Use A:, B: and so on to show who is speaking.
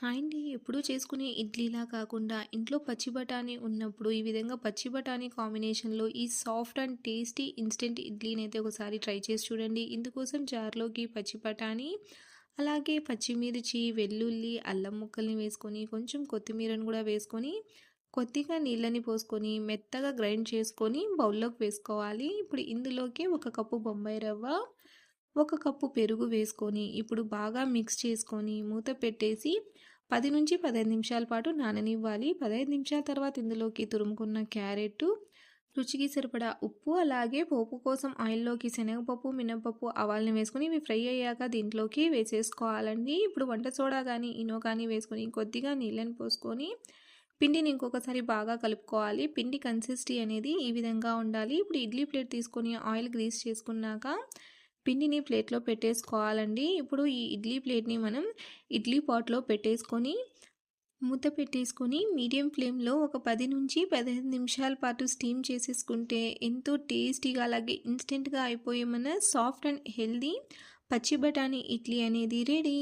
A: Hi అండి. ఎప్పుడూ చేసుకునే ఇడ్లీలా కాకుండా ఇంట్లో పచ్చి బఠానీ ఉన్నప్పుడు ఈ విధంగా పచ్చి బఠానీ కాంబినేషన్‌లో ఈ సాఫ్ట్ అండ్ టేస్టీ ఇన్‌స్టంట్ ఇడ్లీనైతే ఒకసారి ట్రై చేసి చూడండి. ఇందుకోసం జార్‌లోకి పచ్చి బఠానీ, అలాగే పచ్చిమిర్చి, వెల్లుల్లి, అల్లం ముక్కల్ని వేసుకొని, కొంచెం కొత్తిమీరను కూడా వేసుకొని, కొద్దిగా నీళ్ళని పోసుకొని, మెత్తగా గ్రైండ్ చేసుకొని బౌల్‌లోకి వేసుకోవాలి. ఇప్పుడు ఇందులోకి ఒక కప్పు బొంబాయి రవ్వ, ఒక కప్పు పెరుగు వేసుకొని, ఇప్పుడు బాగా మిక్స్ చేసుకొని మూత పెట్టేసి 10-15 నిమిషాల పాటు నాననివ్వాలి. 15 నిమిషాల తర్వాత ఇందులోకి తురుముకున్న క్యారెట్టు, రుచికి సరిపడా ఉప్పు, అలాగే పోపు కోసం ఆయిల్‌లోకి శనగపప్పు, మినపప్పు, ఆవాల్ని వేసుకొని ఇవి ఫ్రై అయ్యాక దీంట్లోకి వేసేసుకోవాలండి. ఇప్పుడు వంట సోడా గానీ, ఇనో కానీ వేసుకొని కొద్దిగా నీళ్ళని పోసుకొని పిండిని ఇంకొకసారి బాగా కలుపుకోవాలి. పిండి కన్సిస్టెన్సీ అనేది ఈ విధంగా ఉండాలి. ఇప్పుడు ఇడ్లీ ప్లేట్ తీసుకొని ఆయిల్ గ్రీస్ చేసుకున్నాక పిండిని ప్లేట్‌లో పెట్టేసుకోవాలండి. ఇప్పుడు ఈ ఇడ్లీ ప్లేట్‌ని మనం ఇడ్లీ పాట్‌లో పెట్టేసుకొని, మూత పెట్టేసుకొని మీడియం ఫ్లేమ్‌లో ఒక 10-15 నిమిషాల పాటు స్టీమ్ చేసేసుకుంటే ఎంతో టేస్టీగా అలాగే ఇన్‌స్టంట్‌గా అయిపోయే మన సాఫ్ట్ అండ్ హెల్తీ పచ్చి బఠానీ ఇడ్లీ అనేది రెడీ.